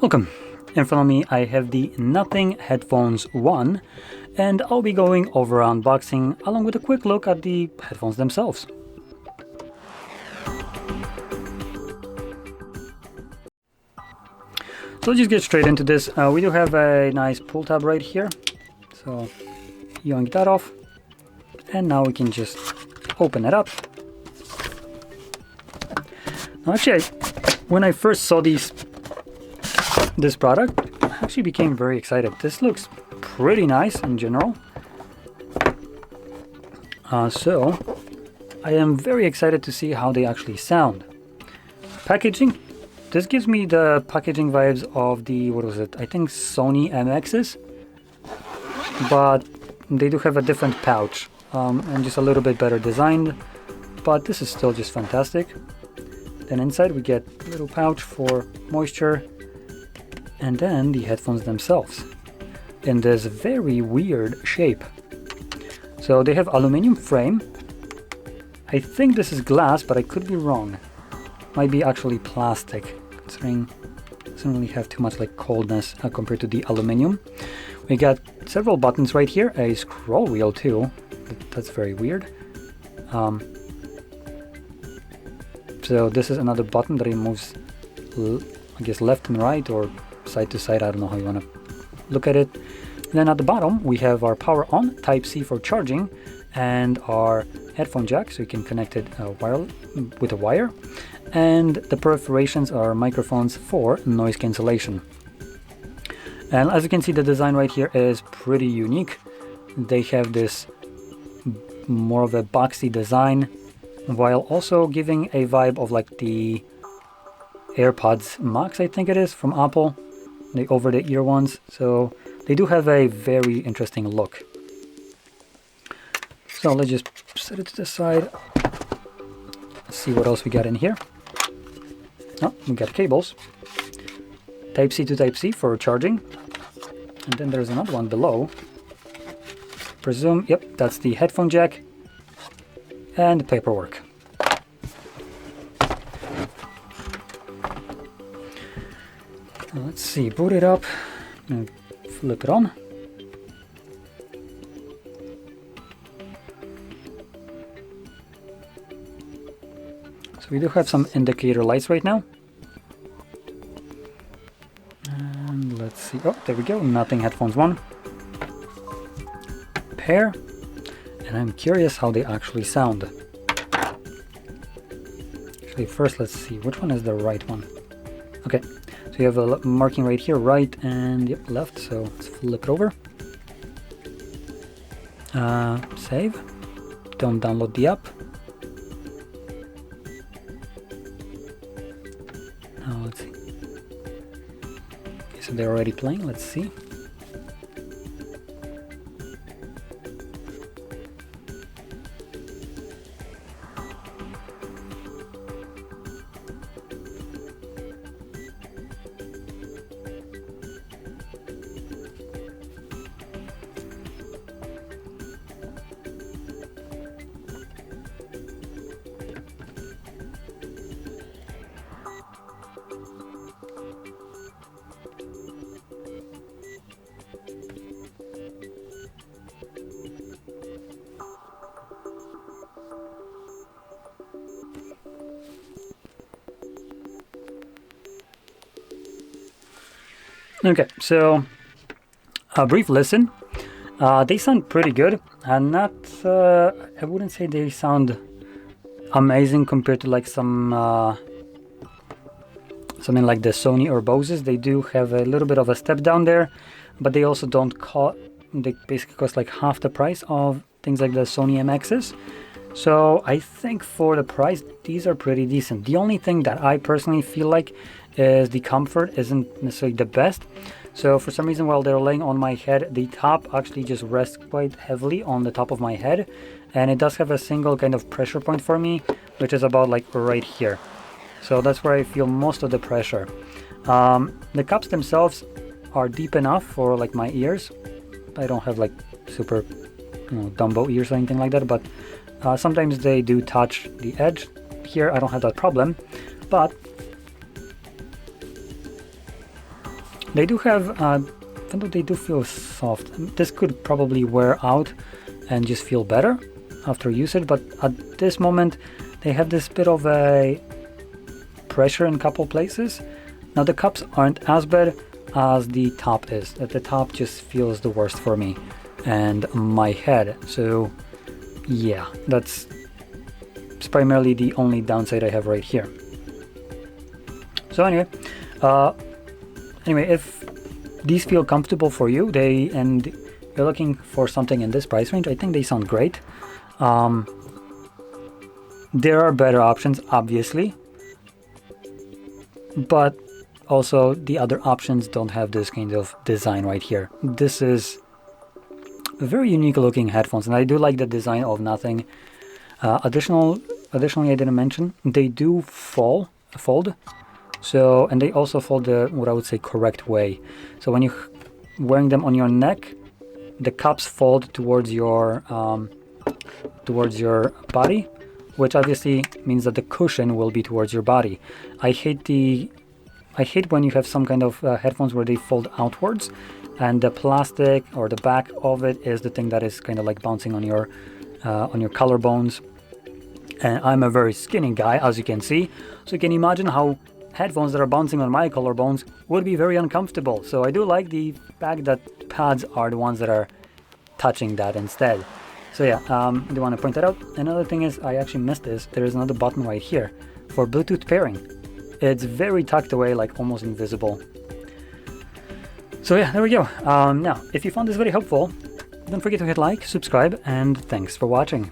Welcome. In front of me I have the Nothing Headphones 1, and I'll be going over unboxing along with a quick look at the headphones themselves. So let's just get straight into this. We do have a nice pull tab right here, so yank that off, and now we can just open it up. Now actually, when I first saw this product, I actually became very excited. This looks pretty nice in general. So I am very excited to see how they actually sound. Packaging. This gives me the packaging vibes of the, what was it? I think Sony MXs, but they do have a different pouch and just a little bit better designed, but this is still just fantastic. Then inside we get a little pouch for moisture, and then the headphones themselves in this very weird shape. So they have aluminium frame. I think this is glass, but I could be wrong. Might be actually plastic, considering it doesn't really have too much like coldness compared to the aluminium. We got several buttons right here, a scroll wheel too. That's very weird. So this is another button that it moves, I guess, left and right or side to side. I don't know how you want to look at it. And then at the bottom we have our power on, Type-C for charging, and our headphone jack, so you can connect it with a wire. And the perforations are microphones for noise cancellation. And as you can see, the design right here is pretty unique. They have this more of a boxy design, while also giving a vibe of like the AirPods Max, I think it is, from Apple, the over-the-ear ones. So they do have a very interesting look. So let's just set it to the side. Let's see what else we got in here. Oh, we got cables. Type-C to Type-C for charging. And then there's another one below. Presume, yep, that's the headphone jack. And paperwork. Now let's see, boot it up and flip it on. So we do have some indicator lights right now. And let's see, oh, there we go, Nothing Headphones 1. Pair. And I'm curious how they actually sound. Actually, first let's see, which one is the right one? Okay, so you have a marking right here, right and yep, left, so let's flip it over. Save. Don't download the app. Now let's see. Okay, so they're already playing, let's see. Okay, so a brief listen. They sound pretty good, and not, I wouldn't say they sound amazing compared to like something like the Sony or Bose's. They do have a little bit of a step down there, but they also don't they basically cost like half the price of things like the Sony MXs. So I think for the price, these are pretty decent. The only thing that I personally feel like is the comfort isn't necessarily the best. So for some reason, while they're laying on my head, the top actually just rests quite heavily on the top of my head. And it does have a single kind of pressure point for me, which is about like right here. So that's where I feel most of the pressure. The cups themselves are deep enough for like my ears. I don't have like super, Dumbo ears or anything like that, but sometimes they do touch the edge. Here I don't have that problem, but They do have, even though they do feel soft, this could probably wear out and just feel better after usage, but at this moment they have this bit of a pressure in a couple places. Now the cups aren't as bad as the top is. The top just feels the worst for me and my head. So yeah, that's primarily the only downside I have right here. So anyway, if these feel comfortable for you, and you're looking for something in this price range, I think they sound great. There are better options, obviously, but also the other options don't have this kind of design right here. This is a very unique looking headphones, and I do like the design of Nothing. Additionally, I didn't mention, they do fold. So, and they also fold the, what I would say, correct way. So when you're wearing them on your neck, the cups fold towards your body, which obviously means that the cushion will be towards your body. I hate when you have some kind of headphones where they fold outwards, and the plastic or the back of it is the thing that is kind of like bouncing on your collarbones. And I'm a very skinny guy, as you can see, so you can imagine how headphones that are bouncing on my collarbones would be very uncomfortable. So I do like the fact that pads are the ones that are touching that instead. So yeah, I do want to point that out. Another thing is, I actually missed this. There is another button right here for Bluetooth pairing. It's very tucked away, like almost invisible. So yeah, there we go. Now, if you found this very helpful, don't forget to hit like, subscribe, and thanks for watching.